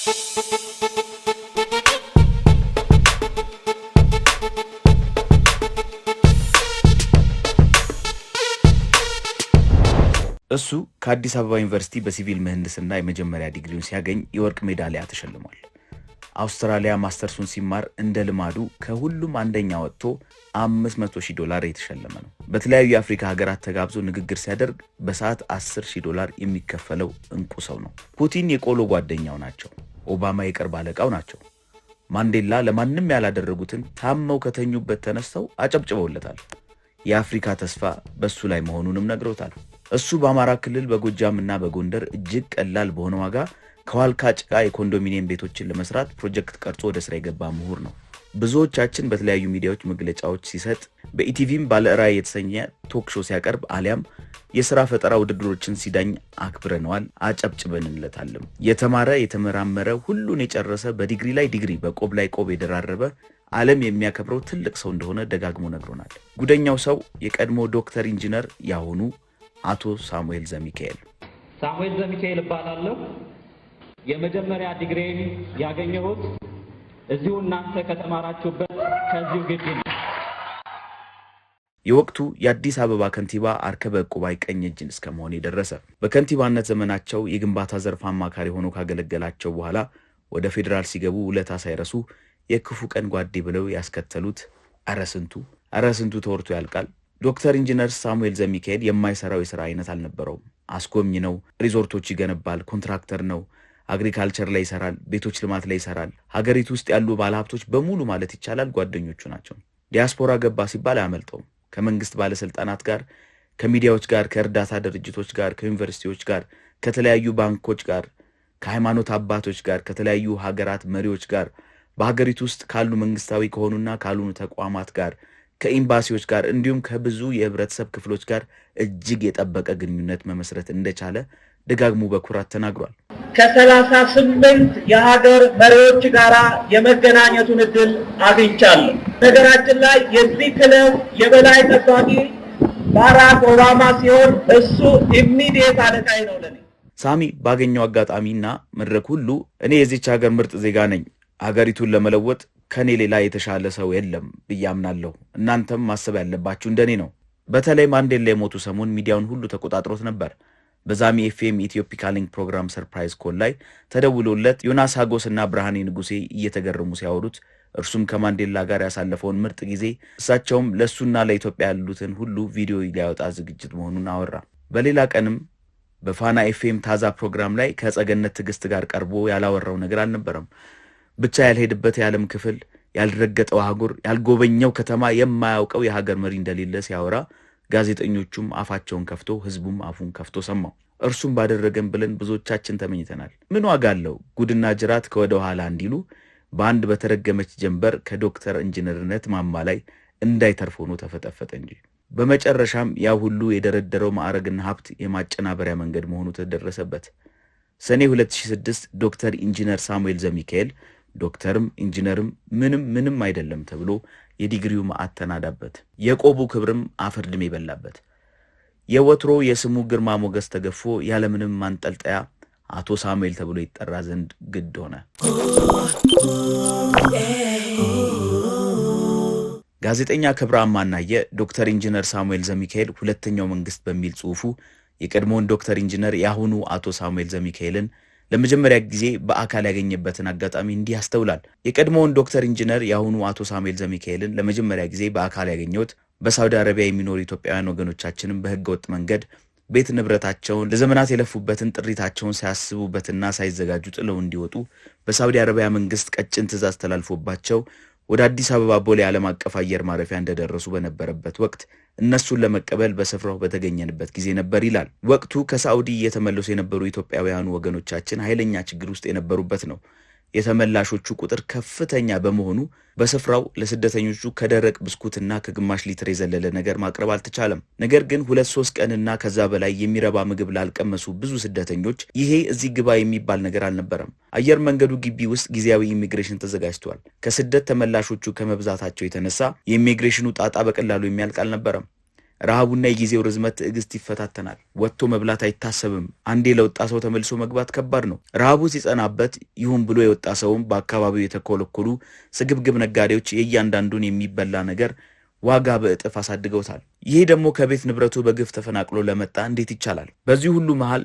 እሱ ከአዲስ አበባ ዩኒቨርሲቲ በሲቪል ምህንድስና የመጀመሪያ ዲግሪውን ሲያገኝ የወርቅ ሜዳሊያ ተሸልሟል። አውስትራሊያ ማስተርሱን ሲማር እንደ ልማዱ ከሁሉም አንደኛ ወጥቶ $500,000 የተሸለመ ነው። በተለያዩ የአፍሪካ ሀገራት ተጋብዞ ንግግር ሲያደርግ በሰዓት $10,000 የሚከፈለው እንቁ ሰው ነው። ፑቲን የቆሎ ጓደኛው ናቸው። ኦባማ የቅርብ አለቃው ናቸው። ማንዴላ ለማንም ያላደረጉትን ታመው ከተኙበት ተነስተው አጨብጭበውለታል። የአፍሪካ ተስፋ በሱ ላይ መሆኑንም ነግረውታል። እሱ በአማራ ክልል በጎጃም እና በጎንደር እጅግ ቀላል በሆነ ዋጋ ከዋልካ ጭቃ የኮንዶሚኒየም ቤቶችን ለመስራት ፕሮጀክት ቀርጾ ወደ ስራ የገባ ምሁር ነው። ብዙዎቻችን በተለያዩ ሚዲያዎች መግለጫዎች ሲሰጥ፣ በኢቲቪም ባለራዕይ የተሰኘ ቶክ ሾው ሲያቀርብ አሊያም የሥራ ፈጠራ ውድድሮችን ሲዳኝ አክብረነዋል፣ አጨብጭበንለታልም። የተማረ የተመራመረ ሁሉን የጨረሰ በዲግሪ ላይ ዲግሪ በቆብ ላይ ቆብ የደራረበ ዓለም የሚያከብረው ትልቅ ሰው እንደሆነ ደጋግሞ ነግሮናል። ጉደኛው ሰው የቀድሞ ዶክተር ኢንጂነር ያሆኑ አቶ ሳሙኤል ዘሚካኤል። ሳሙኤል ዘሚካኤል እባላለሁ። የመጀመሪያ ዲግሪን ያገኘሁት እዚሁ እናንተ ከተማራችሁበት ከዚሁ ግቢ ነው። የወቅቱ የአዲስ አበባ ከንቲባ አርከበ ዕቁባይ ቀኝ እጅ እስከመሆን የደረሰ በከንቲባነት ዘመናቸው የግንባታ ዘርፍ አማካሪ ሆኖ ካገለገላቸው በኋላ ወደ ፌደራል ሲገቡ ውለታ ሳይረሱ የክፉ ቀን ጓዴ ብለው ያስከተሉት አረስንቱ ተወርቶ ያልቃል። ዶክተር ኢንጂነር ሳሙኤል ዘሚካኤል የማይሰራው የሥራ አይነት አልነበረውም። አስጎብኝ ነው፣ ሪዞርቶች ይገነባል፣ ኮንትራክተር ነው፣ አግሪካልቸር ላይ ይሰራል፣ ቤቶች ልማት ላይ ይሰራል። ሀገሪቱ ውስጥ ያሉ ባለሀብቶች በሙሉ ማለት ይቻላል ጓደኞቹ ናቸው። ዲያስፖራ ገባ ሲባል አያመልጠውም። ከመንግስት ባለስልጣናት ጋር፣ ከሚዲያዎች ጋር፣ ከእርዳታ ድርጅቶች ጋር፣ ከዩኒቨርሲቲዎች ጋር፣ ከተለያዩ ባንኮች ጋር፣ ከሃይማኖት አባቶች ጋር፣ ከተለያዩ ሀገራት መሪዎች ጋር፣ በሀገሪቱ ውስጥ ካሉ መንግስታዊ ከሆኑና ካልሆኑ ተቋማት ጋር፣ ከኤምባሲዎች ጋር እንዲሁም ከብዙ የህብረተሰብ ክፍሎች ጋር እጅግ የጠበቀ ግንኙነት መመስረት እንደቻለ ደጋግሞ በኩራት ተናግሯል። ከ38 የሀገር መሪዎች ጋር የመገናኘቱን እድል አግኝቻለሁ። ነገራችን ላይ የዚህ ክለብ የበላይ ጠባቂ ባራክ ኦባማ ሲሆን እሱ ኢሚዲየት አለቃዬ ነው ለኔ። ሳሚ ባገኘው አጋጣሚና መድረክ ሁሉ እኔ የዚች ሀገር ምርጥ ዜጋ ነኝ፣ ሀገሪቱን ለመለወጥ ከኔ ሌላ የተሻለ ሰው የለም ብያምናለሁ፣ እናንተም ማሰብ ያለባችሁ እንደኔ ነው። በተለይ ማንዴላ የሞቱ ሰሞን ሚዲያውን ሁሉ ተቆጣጥሮት ነበር። በዛሚ ኤፍኤም ኢትዮፒካ ሊንክ ፕሮግራም ሰርፕራይዝ ኮል ላይ ተደውሎለት ዮናስ ሀጎስና ብርሃኔ ንጉሴ እየተገረሙ ሲያወሩት እርሱም ከማንዴላ ጋር ያሳለፈውን ምርጥ ጊዜ እሳቸውም ለሱና ለኢትዮጵያ ያሉትን ሁሉ ቪዲዮ ሊያወጣ ዝግጅት መሆኑን አወራ። በሌላ ቀንም በፋና ኤፍኤም ታዛ ፕሮግራም ላይ ከጸገነት ትግስት ጋር ቀርቦ ያላወራው ነገር አልነበረም። ብቻ ያልሄድበት የዓለም ክፍል፣ ያልረገጠው አህጉር፣ ያልጎበኘው ከተማ፣ የማያውቀው የሀገር መሪ እንደሌለ ሲያወራ ጋዜጠኞቹም አፋቸውን ከፍቶ ህዝቡም አፉን ከፍቶ ሰማው። እርሱም ባደረገን ብለን ብዙዎቻችን ተመኝተናል። ምን ዋጋ አለው ጉድና ጅራት ከወደ ኋላ እንዲሉ በአንድ በተረገመች ጀንበር ከዶክተር ኢንጂነርነት ማማ ላይ እንዳይተርፍ ሆኖ ተፈጠፈጠ እንጂ። በመጨረሻም ያ ሁሉ የደረደረው ማዕረግና ሀብት የማጨናበሪያ መንገድ መሆኑ ተደረሰበት። ሰኔ 2006 ዶክተር ኢንጂነር ሳሙኤል ዘሚካኤል ዶክተርም ኢንጂነርም ምንም አይደለም ተብሎ የዲግሪው ማዕት ተናዳበት። የቆቡ ክብርም አፈርድም ይበላበት። የወትሮ የስሙ ግርማ ሞገስ ተገፎ ያለምንም ማንጠልጠያ አቶ ሳሙኤል ተብሎ ይጠራ ዘንድ ግድ ሆነ። ጋዜጠኛ ክብረ አማናየ ዶክተር ኢንጂነር ሳሙኤል ዘሚካኤል ሁለተኛው መንግስት በሚል ጽሑፉ የቀድሞውን ዶክተር ኢንጂነር ያሁኑ አቶ ሳሙኤል ዘሚካኤልን ለመጀመሪያ ጊዜ በአካል ያገኘበትን አጋጣሚ እንዲህ ያስተውላል። የቀድሞውን ዶክተር ኢንጂነር ያሁኑ አቶ ሳሙኤል ዘሚካኤልን ለመጀመሪያ ጊዜ በአካል ያገኘሁት በሳውዲ አረቢያ የሚኖሩ ኢትዮጵያውያን ወገኖቻችንን በህገወጥ መንገድ ቤት ንብረታቸውን ለዘመናት የለፉበትን ጥሪታቸውን ሳያስቡበትና ሳይዘጋጁ ጥለው እንዲወጡ በሳውዲ አረቢያ መንግስት ቀጭን ትዕዛዝ ተላልፎባቸው ወደ አዲስ አበባ ቦሌ ዓለም አቀፍ አየር ማረፊያ እንደደረሱ በነበረበት ወቅት እነሱን ለመቀበል በስፍራው በተገኘንበት ጊዜ ነበር ይላል። ወቅቱ ከሳውዲ እየተመለሱ የነበሩ ኢትዮጵያውያን ወገኖቻችን ኃይለኛ ችግር ውስጥ የነበሩበት ነው። የተመላሾቹ ቁጥር ከፍተኛ በመሆኑ በስፍራው ለስደተኞቹ ከደረቅ ብስኩትና ከግማሽ ሊትር የዘለለ ነገር ማቅረብ አልተቻለም። ነገር ግን 2-3 ቀንና ከዛ በላይ የሚረባ ምግብ ላልቀመሱ ብዙ ስደተኞች ይሄ እዚህ ግባ የሚባል ነገር አልነበረም። አየር መንገዱ ግቢ ውስጥ ጊዜያዊ ኢሚግሬሽን ተዘጋጅቷል። ከስደት ተመላሾቹ ከመብዛታቸው የተነሳ የኢሚግሬሽኑ ጣጣ በቀላሉ የሚያልቅ አልነበረም። ረሃቡና የጊዜው ርዝመት ትዕግስት ይፈታተናል። ወጥቶ መብላት አይታሰብም። አንዴ ለወጣ ሰው ተመልሶ መግባት ከባድ ነው። ረሃቡ ሲጸናበት ይሁን ብሎ የወጣ ሰውም በአካባቢው የተኮለኮሉ ስግብግብ ነጋዴዎች የእያንዳንዱን የሚበላ ነገር ዋጋ በእጥፍ አሳድገውታል። ይሄ ደግሞ ከቤት ንብረቱ በግፍ ተፈናቅሎ ለመጣ እንዴት ይቻላል? በዚህ ሁሉ መሃል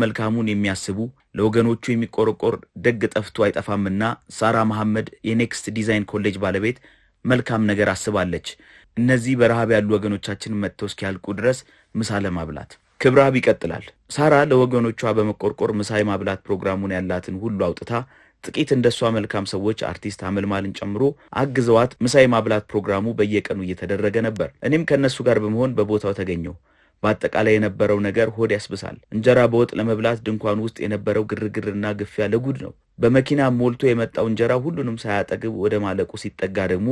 መልካሙን የሚያስቡ ለወገኖቹ የሚቆረቆር ደግ ጠፍቶ አይጠፋምና ሳራ መሐመድ የኔክስት ዲዛይን ኮሌጅ ባለቤት መልካም ነገር አስባለች። እነዚህ በረሃብ ያሉ ወገኖቻችን መጥተው እስኪያልቁ ድረስ ምሳ ለማብላት። ክብራብ ይቀጥላል። ሳራ ለወገኖቿ በመቆርቆር ምሳ የማብላት ፕሮግራሙን ያላትን ሁሉ አውጥታ ጥቂት እንደሷ መልካም ሰዎች አርቲስት አመልማልን ጨምሮ አግዘዋት ምሳ የማብላት ፕሮግራሙ በየቀኑ እየተደረገ ነበር። እኔም ከነሱ ጋር በመሆን በቦታው ተገኘው። በአጠቃላይ የነበረው ነገር ሆድ ያስብሳል። እንጀራ በወጥ ለመብላት ድንኳን ውስጥ የነበረው ግርግርና ግፊያ ለጉድ ነው። በመኪና ሞልቶ የመጣው እንጀራ ሁሉንም ሳያጠግብ ወደ ማለቁ ሲጠጋ ደግሞ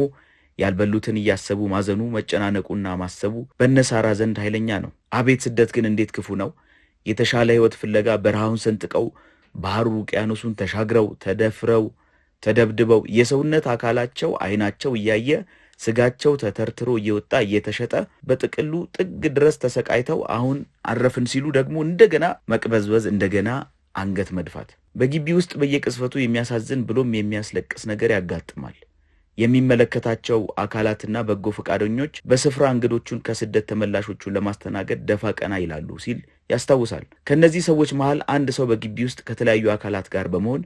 ያልበሉትን እያሰቡ ማዘኑ፣ መጨናነቁና ማሰቡ በነሳራ ዘንድ ኃይለኛ ነው። አቤት ስደት ግን እንዴት ክፉ ነው! የተሻለ ህይወት ፍለጋ በረሃውን ሰንጥቀው ባህሩ ውቅያኖሱን ተሻግረው ተደፍረው ተደብድበው የሰውነት አካላቸው አይናቸው እያየ ስጋቸው ተተርትሮ እየወጣ እየተሸጠ በጥቅሉ ጥግ ድረስ ተሰቃይተው አሁን አረፍን ሲሉ ደግሞ እንደገና መቅበዝበዝ፣ እንደገና አንገት መድፋት። በግቢ ውስጥ በየቅስፈቱ የሚያሳዝን ብሎም የሚያስለቅስ ነገር ያጋጥማል። የሚመለከታቸው አካላትና በጎ ፈቃደኞች በስፍራ እንግዶቹን ከስደት ተመላሾቹን ለማስተናገድ ደፋ ቀና ይላሉ ሲል ያስታውሳል። ከነዚህ ሰዎች መሃል አንድ ሰው በግቢ ውስጥ ከተለያዩ አካላት ጋር በመሆን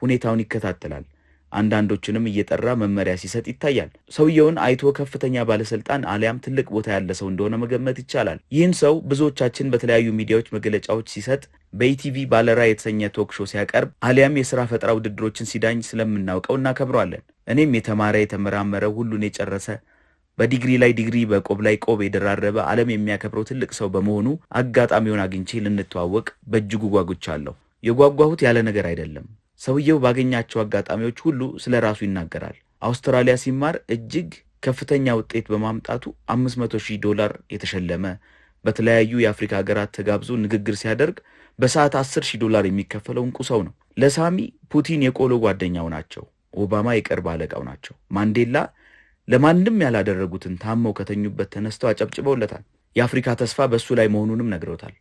ሁኔታውን ይከታተላል። አንዳንዶቹንም እየጠራ መመሪያ ሲሰጥ ይታያል። ሰውየውን አይቶ ከፍተኛ ባለስልጣን አሊያም ትልቅ ቦታ ያለ ሰው እንደሆነ መገመት ይቻላል። ይህን ሰው ብዙዎቻችን በተለያዩ ሚዲያዎች መግለጫዎች ሲሰጥ፣ በኢቲቪ ባለራ የተሰኘ ቶክ ሾው ሲያቀርብ አሊያም የሥራ ፈጠራ ውድድሮችን ሲዳኝ ስለምናውቀው እናከብረዋለን። እኔም የተማረ የተመራመረ ሁሉን የጨረሰ በዲግሪ ላይ ዲግሪ በቆብ ላይ ቆብ የደራረበ ዓለም የሚያከብረው ትልቅ ሰው በመሆኑ አጋጣሚውን አግኝቼ ልንተዋወቅ በእጅጉ ጓጉቻለሁ። የጓጓሁት ያለ ነገር አይደለም። ሰውየው ባገኛቸው አጋጣሚዎች ሁሉ ስለራሱ ይናገራል። አውስትራሊያ ሲማር እጅግ ከፍተኛ ውጤት በማምጣቱ $500,000 የተሸለመ፣ በተለያዩ የአፍሪካ ሀገራት ተጋብዞ ንግግር ሲያደርግ በሰዓት $10,000 የሚከፈለው እንቁ ሰው ነው። ለሳሚ ፑቲን የቆሎ ጓደኛው ናቸው። ኦባማ የቅርብ አለቃው ናቸው። ማንዴላ ለማንም ያላደረጉትን ታመው ከተኙበት ተነስተው አጨብጭበውለታል። የአፍሪካ ተስፋ በሱ ላይ መሆኑንም ነግረውታል።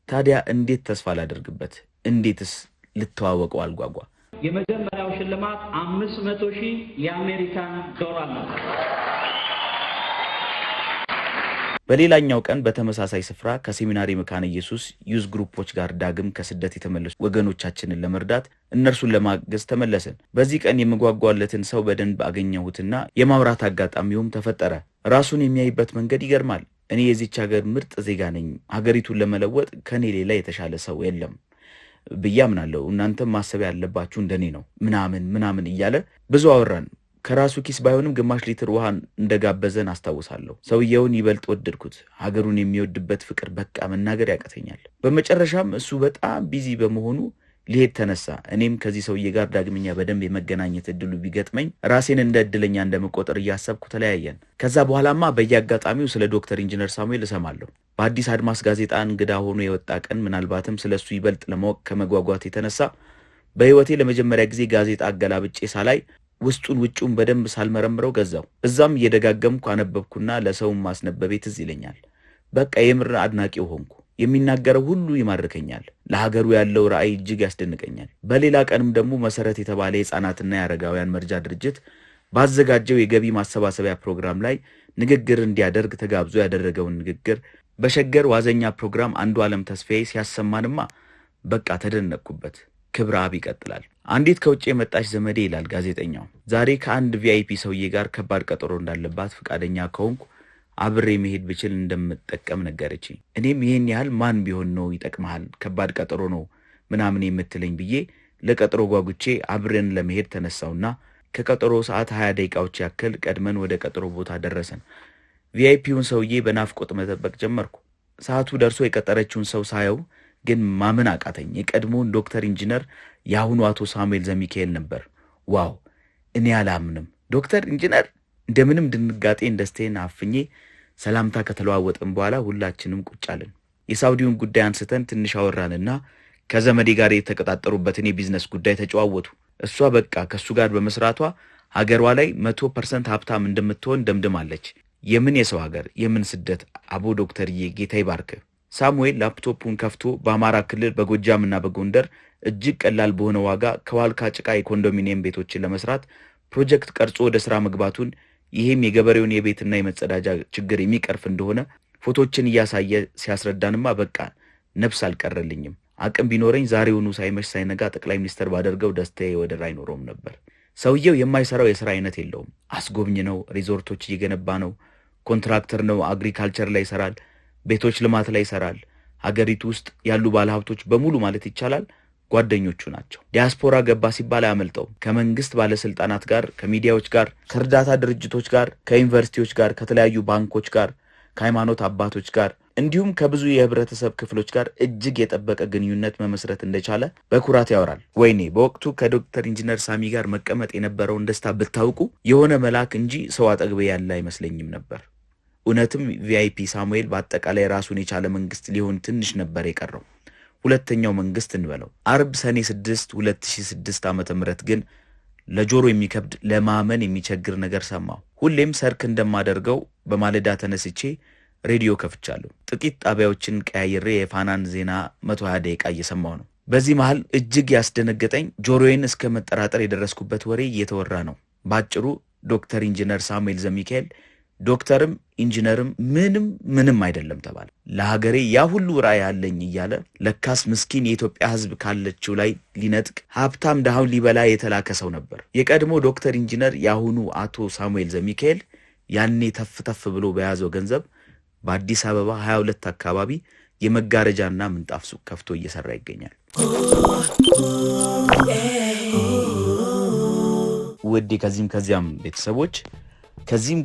ታዲያ እንዴት ተስፋ ላደርግበት? እንዴትስ ልተዋወቀው አልጓጓ? የመጀመሪያው ሽልማት $500,000 የአሜሪካን ዶላር ነው። በሌላኛው ቀን በተመሳሳይ ስፍራ ከሴሚናሪ መካነ ኢየሱስ ዩዝ ግሩፖች ጋር ዳግም ከስደት የተመለሱ ወገኖቻችንን ለመርዳት እነርሱን ለማገዝ ተመለስን። በዚህ ቀን የምጓጓለትን ሰው በደንብ አገኘሁትና የማውራት አጋጣሚውም ተፈጠረ። ራሱን የሚያይበት መንገድ ይገርማል። እኔ የዚች ሀገር ምርጥ ዜጋ ነኝ፣ ሀገሪቱን ለመለወጥ ከኔ ሌላ የተሻለ ሰው የለም ብያምናለሁ፣ እናንተም ማሰብ ያለባችሁ እንደኔ ነው ምናምን እያለ ብዙ አወራን። ከራሱ ኪስ ባይሆንም ግማሽ ሊትር ውሃ እንደጋበዘን አስታውሳለሁ። ሰውየውን ይበልጥ ወደድኩት። ሀገሩን የሚወድበት ፍቅር በቃ መናገር ያቀተኛል። በመጨረሻም እሱ በጣም ቢዚ በመሆኑ ሊሄድ ተነሳ። እኔም ከዚህ ሰውዬ ጋር ዳግመኛ በደንብ የመገናኘት እድሉ ቢገጥመኝ ራሴን እንደ እድለኛ እንደመቆጠር እያሰብኩ ተለያየን። ከዛ በኋላማ በየአጋጣሚው ስለ ዶክተር ኢንጂነር ሳሙኤል እሰማለሁ። በአዲስ አድማስ ጋዜጣ እንግዳ ሆኖ የወጣ ቀን ምናልባትም ስለሱ ይበልጥ ለማወቅ ከመጓጓት የተነሳ በህይወቴ ለመጀመሪያ ጊዜ ጋዜጣ አገላብጬ ሳላይ ውስጡን ውጪውን በደንብ ሳልመረምረው ገዛው። እዛም እየደጋገምኩ አነበብኩና ለሰውም ማስነበቤ ትዝ ይለኛል። በቃ የምር አድናቂው ሆንኩ። የሚናገረው ሁሉ ይማርከኛል። ለሀገሩ ያለው ራዕይ እጅግ ያስደንቀኛል። በሌላ ቀንም ደግሞ መሰረት የተባለ የህፃናትና የአረጋውያን መርጃ ድርጅት ባዘጋጀው የገቢ ማሰባሰቢያ ፕሮግራም ላይ ንግግር እንዲያደርግ ተጋብዞ ያደረገውን ንግግር በሸገር ዋዘኛ ፕሮግራም አንዱ ዓለም ተስፋዬ ሲያሰማንማ በቃ ተደነቅኩበት። ክብራብ ይቀጥላል። አንዲት ከውጭ የመጣች ዘመዴ ይላል ጋዜጠኛው፣ ዛሬ ከአንድ ቪአይፒ ሰውዬ ጋር ከባድ ቀጠሮ እንዳለባት ፍቃደኛ ከሆንኩ አብሬ መሄድ ብችል እንደምጠቀም ነገረችኝ። እኔም ይሄን ያህል ማን ቢሆን ነው ይጠቅማል፣ ከባድ ቀጠሮ ነው ምናምን የምትለኝ ብዬ ለቀጠሮ ጓጉቼ አብረን ለመሄድ ተነሳውና ከቀጠሮ ሰዓት 20 ደቂቃዎች ያክል ቀድመን ወደ ቀጠሮ ቦታ ደረሰን። ቪአይፒውን ሰውዬ በናፍቆት መጠበቅ ጀመርኩ። ሰዓቱ ደርሶ የቀጠረችውን ሰው ሳየው ግን ማመን አቃተኝ። የቀድሞውን ዶክተር ኢንጂነር የአሁኑ አቶ ሳሙኤል ዘሚካኤል ነበር። ዋው! እኔ አላምንም። ዶክተር ኢንጂነር! እንደምንም ድንጋጤን ደስታዬን አፍኜ ሰላምታ ከተለዋወጥን በኋላ ሁላችንም ቁጭ አልን። የሳውዲውን ጉዳይ አንስተን ትንሽ አወራንና ከዘመዴ ጋር የተቀጣጠሩበትን የቢዝነስ ጉዳይ ተጨዋወቱ። እሷ በቃ ከሱ ጋር በመስራቷ ሀገሯ ላይ 100% ሀብታም እንደምትሆን ደምድማለች። የምን የሰው ሀገር የምን ስደት አቦ ዶክተርዬ ጌታ ይባርክ። ሳሙኤል ላፕቶፑን ከፍቶ በአማራ ክልል በጎጃምና በጎንደር እጅግ ቀላል በሆነ ዋጋ ከዋልካ ጭቃ የኮንዶሚኒየም ቤቶችን ለመስራት ፕሮጀክት ቀርጾ ወደ ስራ መግባቱን ይሄም የገበሬውን የቤትና የመጸዳጃ ችግር የሚቀርፍ እንደሆነ ፎቶችን እያሳየ ሲያስረዳንማ በቃ ነፍስ አልቀረልኝም። አቅም ቢኖረኝ ዛሬውኑ ሳይመሽ ሳይነጋ ጠቅላይ ሚኒስትር ባደርገው ደስታዬ ወደር አይኖረውም ነበር። ሰውየው የማይሰራው የሥራ አይነት የለውም። አስጎብኝ ነው፣ ሪዞርቶች እየገነባ ነው፣ ኮንትራክተር ነው፣ አግሪካልቸር ላይ ይሰራል፣ ቤቶች ልማት ላይ ይሰራል። ሀገሪቱ ውስጥ ያሉ ባለሀብቶች በሙሉ ማለት ይቻላል ጓደኞቹ ናቸው። ዲያስፖራ ገባ ሲባል አያመልጠውም። ከመንግስት ባለስልጣናት ጋር፣ ከሚዲያዎች ጋር፣ ከእርዳታ ድርጅቶች ጋር፣ ከዩኒቨርሲቲዎች ጋር፣ ከተለያዩ ባንኮች ጋር፣ ከሃይማኖት አባቶች ጋር እንዲሁም ከብዙ የህብረተሰብ ክፍሎች ጋር እጅግ የጠበቀ ግንኙነት መመስረት እንደቻለ በኩራት ያወራል። ወይኔ በወቅቱ ከዶክተር ኢንጂነር ሳሚ ጋር መቀመጥ የነበረውን ደስታ ብታውቁ የሆነ መልአክ እንጂ ሰው አጠገቤ ያለ አይመስለኝም ነበር። እውነትም ቪአይፒ ሳሙኤል በአጠቃላይ ራሱን የቻለ መንግስት ሊሆን ትንሽ ነበር የቀረው። ሁለተኛው መንግስት እንበለው። አርብ ሰኔ 6 2006 ዓ.ም ግን ለጆሮ የሚከብድ ለማመን የሚቸግር ነገር ሰማሁ። ሁሌም ሰርክ እንደማደርገው በማለዳ ተነስቼ ሬዲዮ ከፍቻለሁ። ጥቂት ጣቢያዎችን ቀያይሬ የፋናን ዜና 120 ደቂቃ እየሰማሁ ነው። በዚህ መሃል እጅግ ያስደነገጠኝ ጆሮዬን እስከ መጠራጠር የደረስኩበት ወሬ እየተወራ ነው። ባጭሩ ዶክተር ኢንጂነር ሳሙኤል ዘሚካኤል ዶክተርም ኢንጂነርም ምንም አይደለም ተባለ። ለሀገሬ ያ ሁሉ ራዕይ አለኝ እያለ ለካስ ምስኪን የኢትዮጵያ ሕዝብ ካለችው ላይ ሊነጥቅ ሀብታም ደሃውን ሊበላ የተላከ ሰው ነበር። የቀድሞ ዶክተር ኢንጂነር ያሁኑ አቶ ሳሙኤል ዘሚካኤል ያኔ ተፍ ብሎ በያዘው ገንዘብ በአዲስ አበባ 22 አካባቢ የመጋረጃና ምንጣፍ ሱቅ ከፍቶ እየሰራ ይገኛል። ውድ ከዚህም ቤተሰቦች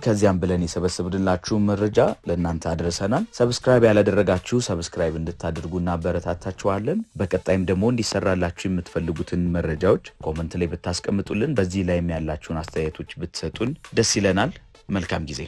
ከዚያም ብለን የሰበሰብንላችሁ መረጃ ለእናንተ አድርሰናል። ሰብስክራይብ ያላደረጋችሁ ሰብስክራይብ እንድታደርጉና አበረታታችኋለን። በቀጣይም ደግሞ እንዲሰራላችሁ የምትፈልጉትን መረጃዎች ኮሜንት ላይ ብታስቀምጡልን፣ በዚህ ላይም ያላችሁን አስተያየቶች ብትሰጡን ደስ ይለናል። መልካም ጊዜ።